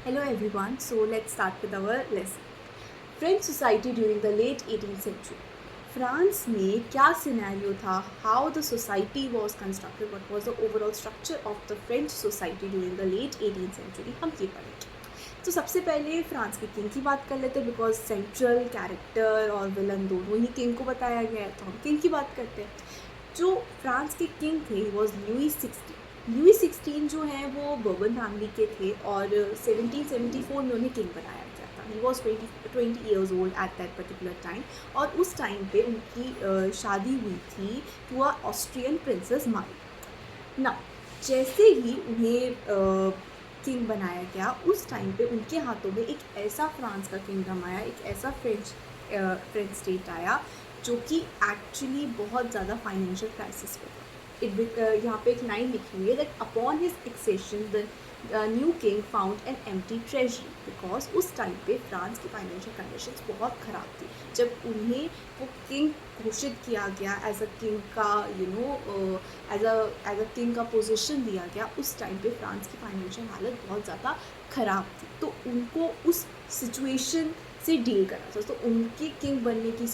Hello everyone, so let's start with our lesson. French society during the late 18th century. France में क्या scenario था, how the society was constructed, what was the overall structure of the French society during the late 18th century, हम ये पढ़ेंगे. तो सबसे पहले France के किंग की बात कर लेते हैं बिकॉज सेंट्रल कैरेक्टर और विलन दोनों ही किंग को बताया गया है, तो हम किंग की बात करते हैं. जो फ्रांस के किंग थे वॉज लुई 16 जो है वो बर्बन फैमिली के थे और 1774 में उन्हें किंग बनाया गया था. He was 20 years old at that particular time और उस टाइम पे उनकी शादी हुई थी टू अ ऑस्ट्रियन प्रिंसेस मारी. ना जैसे ही उन्हें किंग बनाया गया उस टाइम पे उनके हाथों में एक ऐसा फ्रांस का किंगडम आया, एक ऐसा फ्रेंच स्टेट आया जो कि एक्चुअली बहुत ज़्यादा फाइनेंशियल क्राइसिस पे था. यहाँ पे एक लाइन लिखी हुई है that upon his accession the new king found an empty treasury, because उस टाइम पे फ्रांस की फाइनेंशियल कंडीशंस बहुत ख़राब थी. जब उन्हें वो किंग घोषित किया गया एज अ किंग का एज अ किंग का पोजीशन दिया गया, उस टाइम पे फ्रांस की फाइनेंशियल हालत बहुत ज़्यादा ख़राब थी. तो उनको उस सिचुएशन से डील करना था. तो उनके किंग बनने की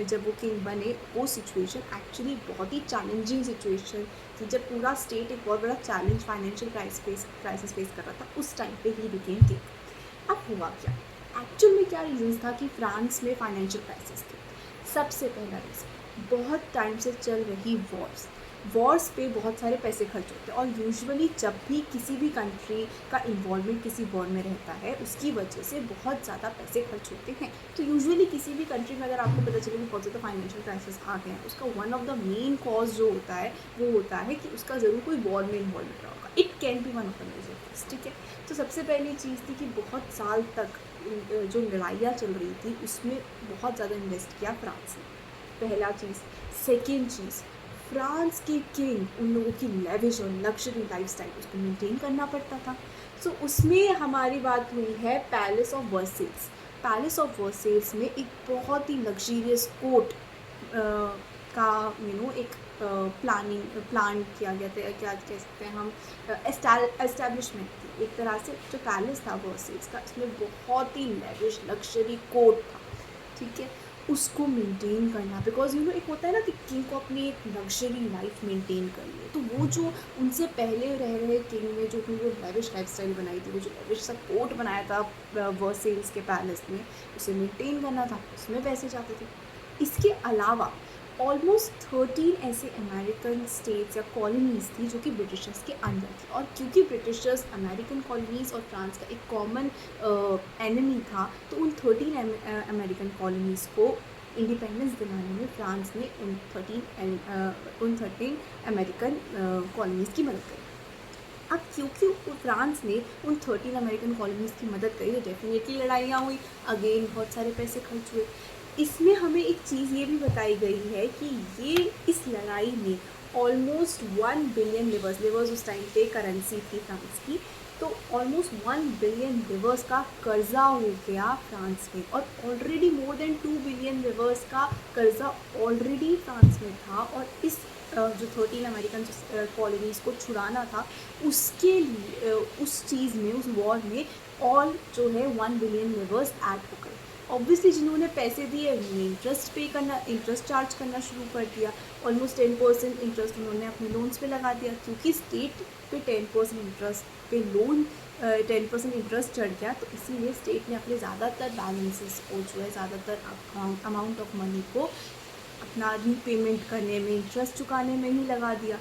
जब वो किंग बने वो सिचुएशन एक्चुअली बहुत ही चैलेंजिंग सिचुएशन थी. जब पूरा स्टेट एक बहुत बड़ा चैलेंज फाइनेंशियल क्राइसिस फेस कर रहा था, उस टाइम पे ही बिकेम किंग. अब हुआ क्या, एक्चुअल में क्या रीजंस था कि फ्रांस में फाइनेंशियल क्राइसिस थी. सबसे पहला रीज़न, बहुत टाइम से चल रही वॉर्स पे बहुत सारे पैसे खर्च होते हैं और यूजुअली जब भी किसी भी कंट्री का इन्वॉल्वमेंट किसी वॉर में रहता है उसकी वजह से बहुत ज़्यादा पैसे खर्च होते हैं. तो यूजुअली किसी भी कंट्री में अगर आपको पता चले कि बहुत ज़्यादा फाइनेंशियल क्राइसिस आ गया है, उसका one of the main cause जो होता है वो होता है कि उसका ज़रूर कोई वॉर में इन्वॉल्वमेंट रहा होगा. It can be one of the major cause. ठीक है, तो सबसे पहली चीज़ थी कि बहुत साल तक जो लड़ाइयाँ चल रही थी उसमें बहुत ज़्यादा इन्वेस्ट किया फ्रांस ने. पहला चीज़. सेकेंड चीज़, फ्रांस के किंग उन लोगों की लेविश और लग्जरी लाइफस्टाइल उसको मेंटेन करना पड़ता था. सो उसमें हमारी बात हुई है palace of Versailles. Palace of Versailles में एक बहुत ही लग्जरियस कोर्ट का एक प्लान किया गया था, क्या कह सकते हैं हम, एस्टैब्लिशमेंट थी एक तरह से. जो पैलेस था वर्सेल्स का, इसमें बहुत ही लेविश लग्जरी कोर्ट था. ठीक है, उसको मेंटेन करना, बिकॉज एक होता है ना कि किंग को अपनी एक लग्जरी लाइफ मेंटेन करनी है. तो वो जो उनसे पहले रह रहे किंग ने जो अपनी वो लेविश लाइफस्टाइल बनाई थी, वो जो लेविश सा कोर्ट बनाया था वर्सेल्स के पैलेस में, उसे मेंटेन करना था, उसमें पैसे जाते थे. इसके अलावा ऑलमोस्ट 13 ऐसे अमेरिकन स्टेट्स या कॉलोनीज़ थी जो कि ब्रिटिशर्स के अंदर थी. और क्योंकि ब्रिटिशर्स अमेरिकन कॉलोनीज़ और फ्रांस का एक कॉमन एनिमी था, तो उन 13 अमेरिकन कॉलोनीज़ को इंडिपेंडेंस दिलाने में फ्रांस ने उन 13 अमेरिकन कॉलोनीज़ की मदद करी. अब क्योंकि फ्रांस ने उन 13 अमेरिकन कॉलोनीज़ की मदद करी, तो डेफिनेटली लड़ाइयाँ हुई, अगेन बहुत सारे पैसे खर्च हुए. इसमें हमें एक चीज़ ये भी बताई गई है कि ये इस लड़ाई में ऑलमोस्ट 1 बिलियन लिवर्स उस टाइम पे करेंसी थी फ्रांस की, तो ऑलमोस्ट 1 बिलियन लिवर्स का कर्जा हो गया फ्रांस में. और already more than 2 billion levers का कर्जा ऑलरेडी फ्रांस में था. और इस जो 13 अमेरिकन कॉलोनीज़ को छुड़ाना था, उसके लिए उस चीज़ में, उस वॉर में और जो है 1 बिलियन लिवर्स ऐड हो गए. ऑब्वियसली जिन्होंने पैसे दिए उन्होंने इंटरेस्ट चार्ज करना शुरू कर दिया. ऑलमोस्ट 10% इंटरेस्ट उन्होंने अपने लोन्स पे लगा दिया. क्योंकि स्टेट पे 10% इंटरेस्ट पे लोन 10% इंटरेस्ट चढ़ गया, तो इसीलिए स्टेट ने अपने ज़्यादातर बैलेंसेस को जो है, ज़्यादातर अमाउंट ऑफ मनी को अपना रीपेमेंट करने में, इंटरेस्ट चुकाने में ही लगा दिया.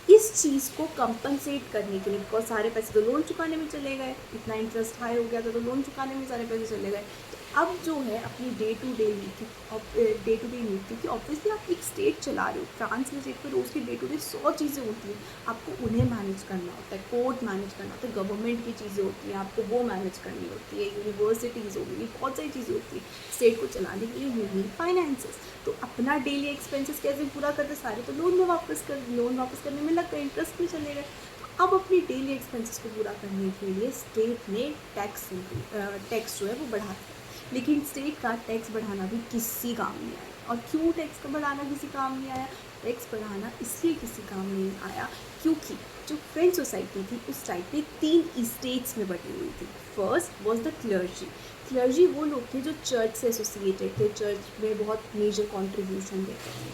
इस चीज़ को कंपनसेट करने के लिए, बिकॉज सारे पैसे तो लोन चुकाने में चले गए, इतना इंटरेस्ट हाई हो गया था तो लोन चुकाने में सारे पैसे चले गए. तो अब जो है अपनी डे टू डे नीड, क्योंकि ऑब्वियसली आप एक स्टेट चला रहे हो, फ्रांस में स्टेट पर रोज़ की डे टू डे 100 चीज़ें होती हैं. आपको उन्हें मैनेज करना होता है, कोर्ट मैनेज करना होता है, गवर्नमेंट की चीज़ें होती हैं, आपको वो मैनेज करनी होती है, यूनिवर्सिटीज़ हो गई, बहुत सारी चीज़ें होती हैं. स्टेट को चलाने के लिए यू नीड फाइनेंसेस. तो अपना डेली एक्सपेंसेस कैसे पूरा करते, सारे तो लोन वापस करने में लग गए, इंटरेस्ट में चले गए. तो अब अपनी डेली एक्सपेंसेस को पूरा करने के लिए स्टेट ने टैक्स जो है वो बढ़ा दिया. लेकिन स्टेट का टैक्स बढ़ाना भी किसी काम नहीं आया. और क्यों टैक्स का बढ़ाना किसी काम नहीं आया? टैक्स बढ़ाना इसलिए किसी काम नहीं आया क्योंकि जो फ्रेंच सोसाइटी थी उस टाइम पे 3 स्टेट्स में बटी हुई थी. First was the clergy. Clergy वो लोग थे जो चर्च से एसोसिएटेड थे, चर्च में बहुत मेजर कॉन्ट्रीब्यूशन देते थे.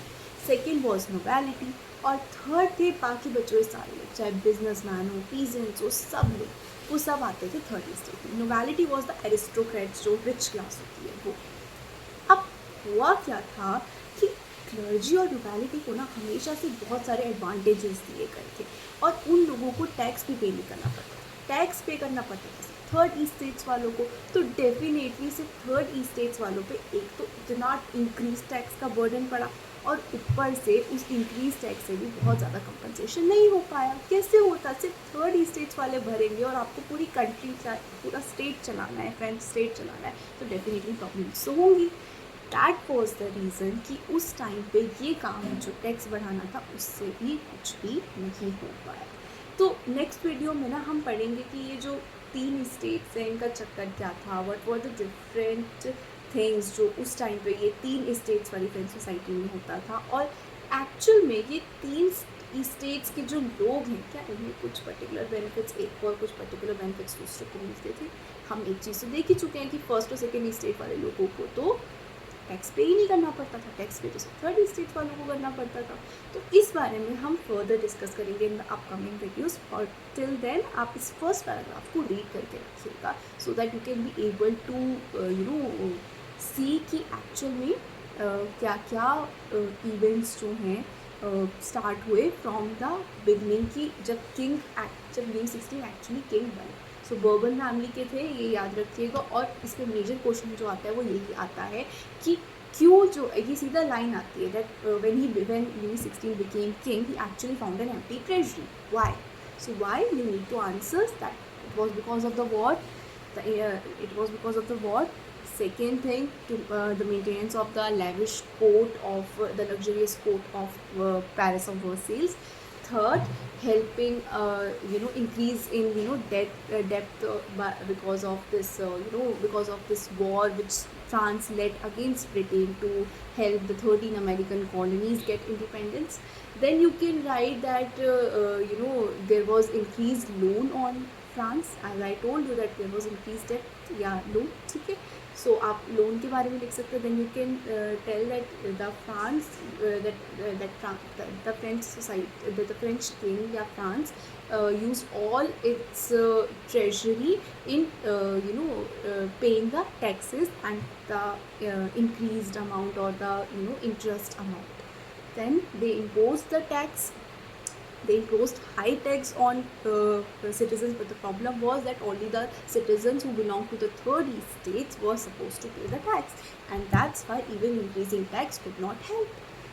Second was nobility. और थर्ड थे बाकी बचे हुए सारे लोग, चाहे बिजनेस मैन हो, पीजेंट्स हो, सब लोग, वो सब आते थे थर्ड स्टेट में. नोबैलिटी वॉज द एरिस्टोक्रेट्स, जो रिच क्लास होती है वो. अब हुआ क्या था कि क्लर्जी और नोबैलिटी को ना हमेशा से बहुत सारे एडवांटेजेस दिए गए थे और उन लोगों को टैक्स भी पे नहीं करना पड़ता था. टैक्स पे करना पड़ता था थर्ड स्टेट्स वालों को. तो डेफिनेटली सिर्फ थर्ड स्टेट्स वालों पे एक तो इतना इंक्रीज टैक्स का बर्डन पड़ा और ऊपर से उस इंक्रीज टैक्स से भी बहुत ज़्यादा कंपनसेशन नहीं हो पाया. कैसे होता, सिर्फ थर्ड स्टेट्स वाले भरेंगे और आपको पूरी कंट्री, पूरा स्टेट चलाना है, फ्रेंच स्टेट चलाना है, तो डेफिनेटली प्रॉब्लम्स तो होंगी. दैट वॉज द रीज़न कि उस टाइम पे ये काम जो टैक्स बढ़ाना था उससे भी कुछ भी नहीं हो पाया. तो नेक्स्ट वीडियो में ना हम पढ़ेंगे कि ये जो 3 स्टेट्स हैं इनका चक्कर क्या था, what were the different things जो उस टाइम पे ये 3 स्टेट्स वाली फ्रेंच सोसाइटी में होता था. और एक्चुअल में ये 3 स्टेट्स के जो लोग हैं क्या इन्हें कुछ पर्टिकुलर बेनिफिट्स एक को और कुछ पर्टिकुलर बेनिफिट्स दूसरे को मिलते थे. हम एक चीज़ तो देख ही चुके हैं कि फर्स्ट और सेकेंड स्टेट वाले लोगों को तो टैक्स पे ही नहीं करना पड़ता था, टैक्स पे तो सिर्फ थर्ड स्टेट वालों को करना पड़ता था. तो इस बारे में हम फर्दर डिस्कस करेंगे इन द अपकमिंग वीडियोस. और टिल देन आप इस फर्स्ट पैराग्राफ को रीड करके रखिएगा so that you can be able to see कि एक्चुअल में क्या क्या इवेंट्स जो हैं स्टार्ट हुए फ्रॉम द बिगनिंग की जब लुई 16 एक्चुअली किंग बने. सो बर्बन फैमिली के थे, ये याद रखिएगा. और इस पर मेजर क्वेश्चन जो आता है वो यही आता है कि क्यों, जो ये सीधा लाइन आती है that when Louis 16 became king he actually found an empty treasury. Why? So why you need to answer that it was because of the war. It was because of the war. Second thing, the maintenance of the lavish court of the luxurious court of Paris of Versailles. Third, helping increase in depth because of this because of this war which France led against Britain to help the 13 American colonies get independence. Then you can write that there was increased loan on France. As I told you that there was increased debt या loan. ठीक है, सो आप loan के बारे में लिख सकते हो. Then you can tell that the France the French society, the French king या France used all its treasury in paying the taxes and the increased amount or the interest amount. Then they imposed the tax. They imposed high tax on citizens, but the problem was that only the citizens who belong to the third states were supposed to pay the tax, and that's why even increasing tax could not help.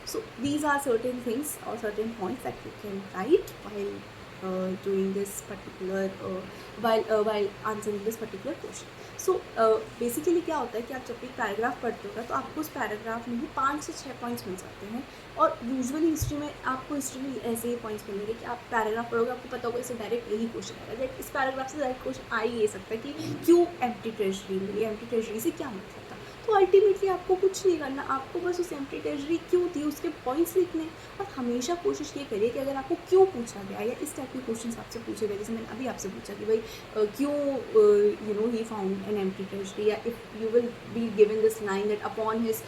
So these are certain things or certain points that you can write while doing this particular while answering this particular question. So basically क्या होता है कि आप जब भी paragraph पढ़ते हो तो आपको उस पैराग्राफ में ही 5 से 6 पॉइंट्स मिल जाते हैं. और यूजुअली हिस्ट्री में आपको हिस्ट्री में ऐसे ही पॉइंट्स मिलेंगे कि आप पैराग्राफ पढ़ोगे, आपको पता होगा इससे डायरेक्ट यही क्वेश्चन आएगा. लाइक इस पैराग्राफ से डायरेक्ट क्वेश्चन आ ही ये सकता है कि क्यों एम्प्टी ट्रेजरी मिली, एम्प्टी ट्रेजरी से क्या मतलब था. तो अल्टीमेटली आपको कुछ नहीं करना, आपको बस उस एम्प्टी ट्रेजरी क्यों थी उसके पॉइंट्स लिखने. और हमेशा कोशिश ये करिए कि अगर आपको क्यों पूछा गया या इस टाइप के क्वेश्चन आपसे पूछे गए, जैसे मैंने अभी आपसे पूछा कि भाई क्यों he found an empty treasury, या if you will be given this line that upon his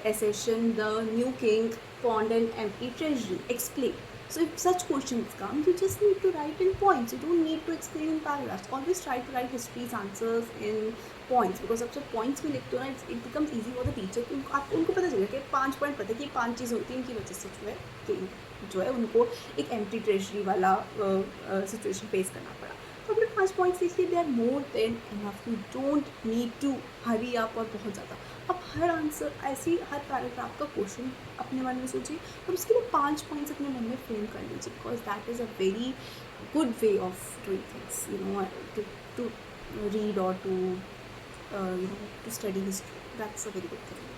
accession the new king found an empty treasury, explain. So if such questions come, you just need to write in points. You don't need to explain in paragraphs. Always try to write history's answers in points, because अब जब points में लिखते हो ना, it becomes easy for the teacher कि उनको पता चलेगा कि 5 पॉइंट पता है कि 5 चीज़ें होती हैं, इनकी वजह से जो है उनको एक एम्प्टी ट्रेजरी वाला सिचुएशन फेस करना पड़ा. तो अपने 5 पॉइंट्स लिखिए, they are more than enough. You don't need to hurry up और बहुत ज़्यादा. अब हर आंसर ऐसे ही हर पैराग्राफ का क्वेश्चन अपने मन में सोचिए और उसके लिए 5 पॉइंट्स अपने मन में फ्रेम कर लीजिए, because that is a very good way of doing things, to read or to study history. That's a very good thing.